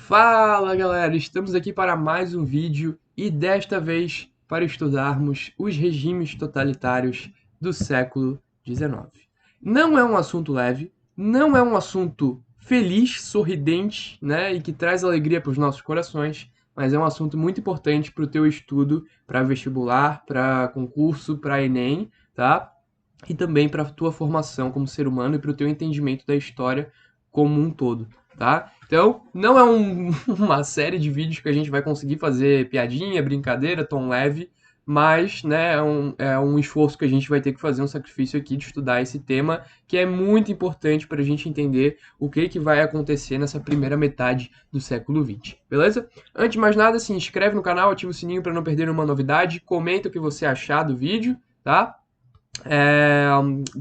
Fala galera, estamos aqui para mais um vídeo e desta vez para estudarmos os regimes totalitários do século XIX. Não é um assunto leve, não é um assunto feliz, sorridente, né, e que traz alegria para os nossos corações, mas é um assunto muito importante para o teu estudo, para vestibular, para concurso, para Enem, tá? E também para a tua formação como ser humano e para o teu entendimento da história como um todo, tá? Então, não é uma série de vídeos que a gente vai conseguir fazer piadinha, brincadeira, tom leve, mas né, é um esforço que a gente vai ter que fazer, um sacrifício aqui de estudar esse tema, que é muito importante para a gente entender o que vai acontecer nessa primeira metade do século XX, beleza? Antes de mais nada, se inscreve no canal, ativa o sininho para não perder nenhuma novidade, comenta o que você achar do vídeo, tá?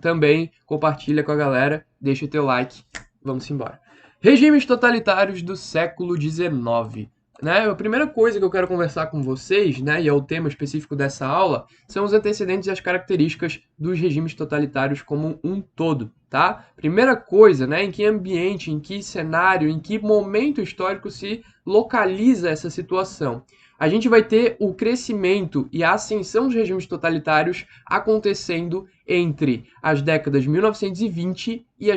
Também compartilha com a galera, deixa o teu like, vamos embora. Regimes totalitários do século XIX. Né? A primeira coisa que eu quero conversar com vocês, né, e é o tema específico dessa aula, são os antecedentes e as características dos regimes totalitários como um todo, tá? Primeira coisa, né, em que ambiente, em que cenário, em que momento histórico se localiza essa situação? A gente vai ter o crescimento e a ascensão dos regimes totalitários acontecendo entre as décadas de 1920 e a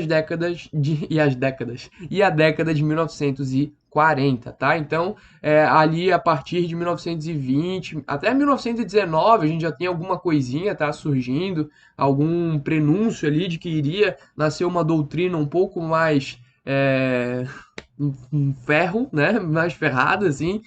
década de 1940, tá? Então, ali a partir de 1920 até 1919 a gente já tem alguma coisinha, tá, surgindo, algum prenúncio ali de que iria nascer uma doutrina um pouco mais um ferro, né, mais ferrado, assim,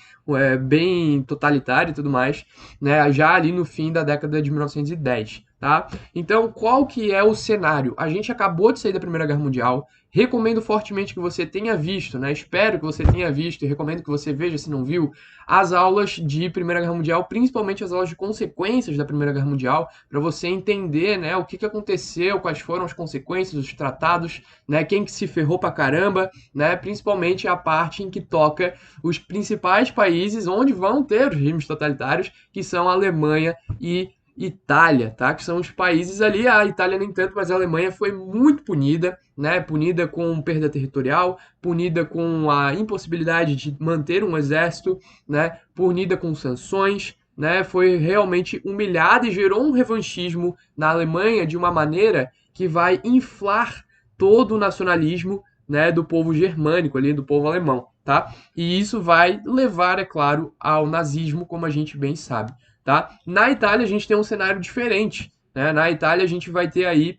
bem totalitário e tudo mais, né, já ali no fim da década de 1910, tá? Então, qual que é o cenário? A gente acabou de sair da Primeira Guerra Mundial, recomendo fortemente que você tenha visto, né, espero que você tenha visto e recomendo que você veja, se não viu, as aulas de Primeira Guerra Mundial, principalmente as aulas de consequências da Primeira Guerra Mundial, para você entender, né, o que aconteceu, quais foram as consequências, os tratados, né, quem que se ferrou pra caramba, né, principalmente a parte em que toca os principais países onde vão ter os regimes totalitários, que são a Alemanha e Itália, tá? Que são os países ali, a Itália nem tanto, mas a Alemanha foi muito punida, né? Punida com perda territorial, punida com a impossibilidade de manter um exército, né? Punida com sanções, né? Foi realmente humilhada e gerou um revanchismo na Alemanha de uma maneira que vai inflar todo o nacionalismo, né, do povo germânico ali, do povo alemão, tá? E isso vai levar, é claro, ao nazismo, como a gente bem sabe, tá? Na Itália a gente tem um cenário diferente, né? Na Itália a gente vai ter aí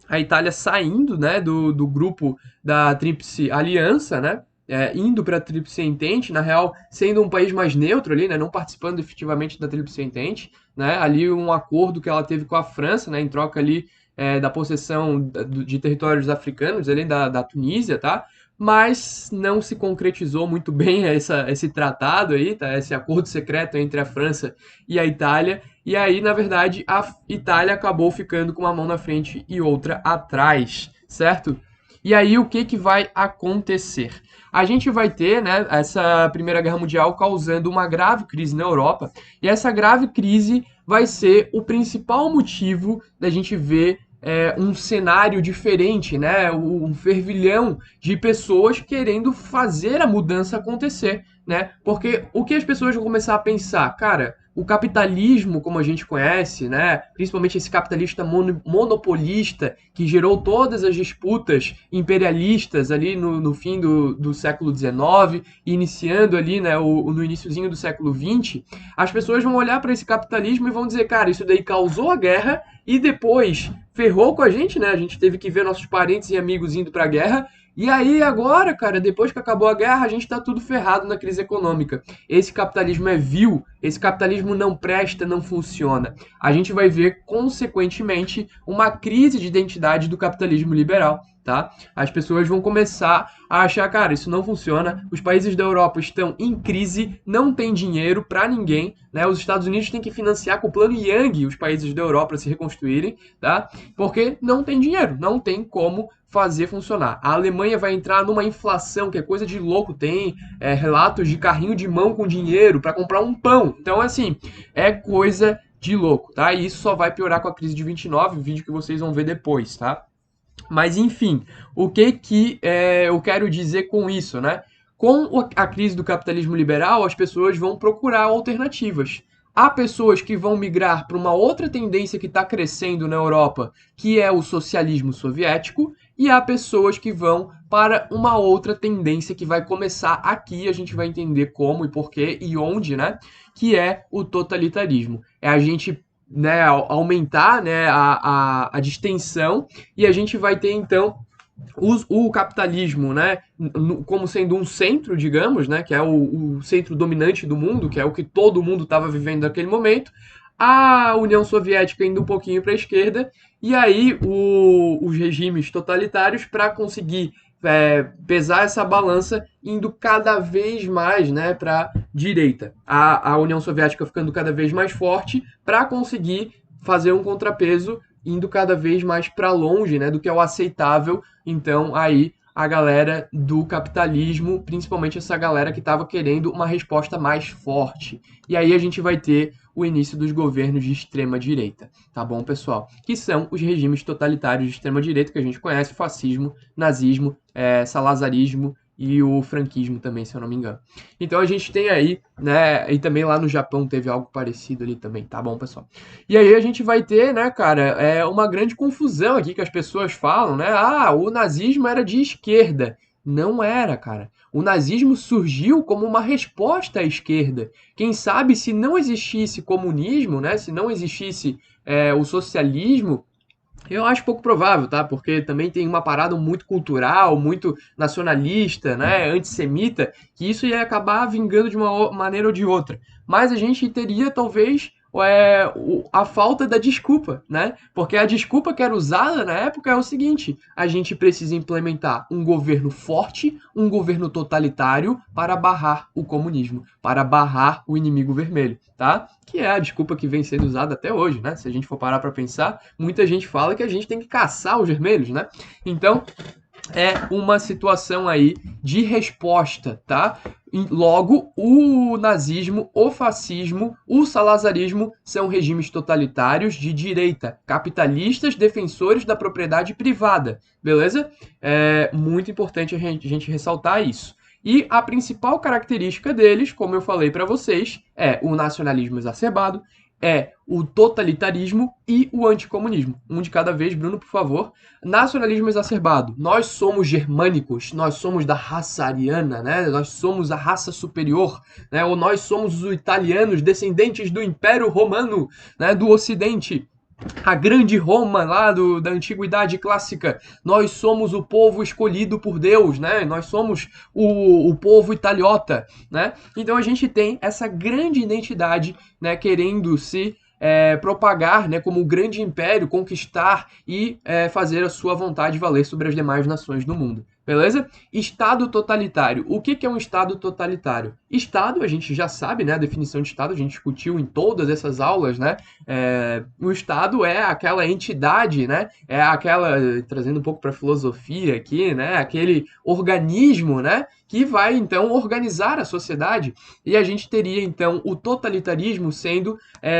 a Itália saindo, né, do grupo da Tríplice Aliança, né? Indo para a Tríplice Entente, na real, sendo um país mais neutro ali, né, não participando efetivamente da Tríplice Entente, né, ali um acordo que ela teve com a França, né, em troca ali da possessão de territórios africanos, ali da Tunísia, tá? Mas não se concretizou muito bem esse tratado aí, tá? Esse acordo secreto entre a França e a Itália. E aí, na verdade, a Itália acabou ficando com uma mão na frente e outra atrás, certo? E aí, o que vai acontecer? A gente vai ter, né, essa Primeira Guerra Mundial causando uma grave crise na Europa, e essa grave crise vai ser o principal motivo da gente ver um cenário diferente, né? Um fervilhão de pessoas querendo fazer a mudança acontecer, né? Porque o que as pessoas vão começar a pensar, cara, o capitalismo, como a gente conhece, né, principalmente esse capitalista monopolista que gerou todas as disputas imperialistas ali no fim do século XIX, iniciando ali, né, no iniciozinho do século XX, as pessoas vão olhar para esse capitalismo e vão dizer, cara, isso daí causou a guerra e depois ferrou com a gente, né? A gente teve que ver nossos parentes e amigos indo para a guerra. E aí agora, cara, depois que acabou a guerra, a gente tá tudo ferrado na crise econômica. Esse capitalismo é vil, esse capitalismo não presta, não funciona. A gente vai ver, consequentemente, uma crise de identidade do capitalismo liberal, tá? As pessoas vão começar a achar, cara, isso não funciona, os países da Europa estão em crise, não tem dinheiro para ninguém, né? Os Estados Unidos têm que financiar com o plano Yang os países da Europa para se reconstruírem, tá? Porque não tem dinheiro, não tem como fazer funcionar. A Alemanha vai entrar numa inflação que é coisa de louco, tem relatos de carrinho de mão com dinheiro para comprar um pão. Então, assim, é coisa de louco, tá? E isso só vai piorar com a crise de 29, o vídeo que vocês vão ver depois, tá? Mas enfim, o que eu quero dizer com isso, né? Com a crise do capitalismo liberal, as pessoas vão procurar alternativas. Há pessoas que vão migrar para uma outra tendência que está crescendo na Europa, que é o socialismo soviético, e há pessoas que vão para uma outra tendência que vai começar aqui, a gente vai entender como e porquê e onde, né? Que é o totalitarismo. É a gente, né, aumentar, né, a distensão, e a gente vai ter então o capitalismo, né, como sendo um centro, digamos, né, que é o centro dominante do mundo, que é o que todo mundo estava vivendo naquele momento, a União Soviética indo um pouquinho para a esquerda, e aí os regimes totalitários, para conseguir pesar essa balança, indo cada vez mais, né, para a direita. A União Soviética ficando cada vez mais forte para conseguir fazer um contrapeso, indo cada vez mais para longe, né, do que é o aceitável. Então, aí a galera do capitalismo, principalmente essa galera que estava querendo uma resposta mais forte. E aí a gente vai ter o início dos governos de extrema direita, tá bom, pessoal? Que são os regimes totalitários de extrema direita que a gente conhece: fascismo, nazismo, salazarismo e o franquismo também, se eu não me engano. Então a gente tem aí, né, e também lá no Japão teve algo parecido ali também, tá bom, pessoal? E aí a gente vai ter, né, cara, uma grande confusão aqui que as pessoas falam, né? Ah, o nazismo era de esquerda. Não era, cara. O nazismo surgiu como uma resposta à esquerda. Quem sabe se não existisse comunismo, né? Se não existisse o socialismo, eu acho pouco provável, tá? Porque também tem uma parada muito cultural, muito nacionalista, né? Antissemita, que isso ia acabar vingando de uma maneira ou de outra. Mas a gente teria, talvez, a falta da desculpa, né? Porque a desculpa que era usada na época é o seguinte: a gente precisa implementar um governo forte, um governo totalitário para barrar o comunismo, para barrar o inimigo vermelho, tá? Que é a desculpa que vem sendo usada até hoje, né? Se a gente for parar para pensar, muita gente fala que a gente tem que caçar os vermelhos, né? Então, é uma situação aí de resposta, tá? Logo, o nazismo, o fascismo, o salazarismo são regimes totalitários de direita, capitalistas, defensores da propriedade privada, beleza? É muito importante a gente ressaltar isso. E a principal característica deles, como eu falei para vocês, é o nacionalismo exacerbado, é o totalitarismo e o anticomunismo. Um de cada vez, Bruno, por favor. Nacionalismo exacerbado. Nós somos germânicos, nós somos da raça ariana, né? Nós somos a raça superior, né? Ou nós somos os italianos, descendentes do Império Romano, né? Do Ocidente. A grande Roma lá da antiguidade clássica. Nós somos o povo escolhido por Deus, né? Nós somos o povo italiota, né? Então a gente tem essa grande identidade, né, querendo se propagar, né, como um grande império, conquistar e fazer a sua vontade valer sobre as demais nações do mundo. Beleza? Estado totalitário. O que é um Estado totalitário? Estado, a gente já sabe, né? A definição de Estado, a gente discutiu em todas essas aulas, né? O Estado é aquela entidade, né? É aquela, trazendo um pouco para a filosofia aqui, né? Aquele organismo, né? Que vai, então, organizar a sociedade. E a gente teria, então, o totalitarismo sendo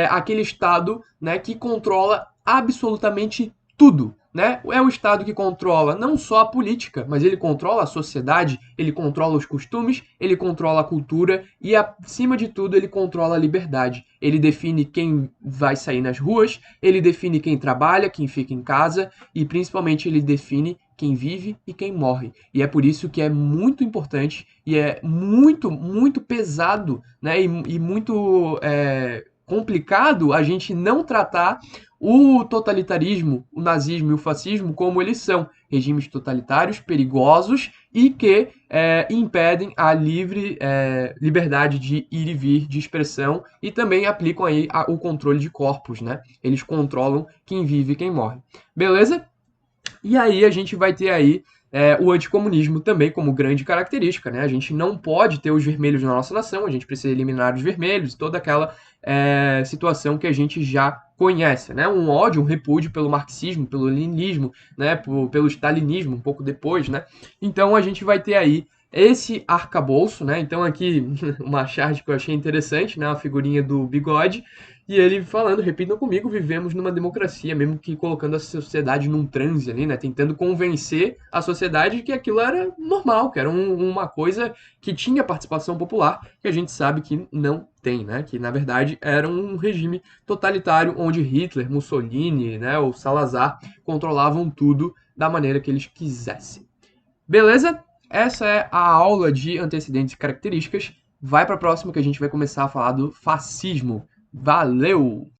aquele Estado, né, que controla absolutamente tudo, né? É o Estado que controla não só a política, mas ele controla a sociedade, ele controla os costumes, ele controla a cultura e, acima de tudo, ele controla a liberdade. Ele define quem vai sair nas ruas, ele define quem trabalha, quem fica em casa e, principalmente, ele define quem vive e quem morre. E é por isso que é muito importante e é muito, muito pesado, né? E muito complicado a gente não tratar o totalitarismo, o nazismo e o fascismo como eles são: regimes totalitários, perigosos e que impedem a liberdade de ir e vir, de expressão, e também aplicam aí o controle de corpos, né? Eles controlam quem vive e quem morre. Beleza? E aí a gente vai ter aí o anticomunismo também como grande característica, né? A gente não pode ter os vermelhos na nossa nação, a gente precisa eliminar os vermelhos, toda aquela situação que a gente já conhece, né? Um ódio, um repúdio pelo marxismo, pelo leninismo, né? Pelo stalinismo, um pouco depois, né? Então a gente vai ter aí esse arcabouço, né? Então aqui uma charge que eu achei interessante, né? A figurinha do bigode. E ele falando, repitam comigo, vivemos numa democracia, mesmo que colocando a sociedade num transe ali, né? Tentando convencer a sociedade de que aquilo era normal, que era uma coisa que tinha participação popular, que a gente sabe que não tem, né? Que na verdade era um regime totalitário onde Hitler, Mussolini, né, ou Salazar controlavam tudo da maneira que eles quisessem. Beleza? Essa é a aula de antecedentes e características. Vai para a próxima que a gente vai começar a falar do fascismo. Valeu!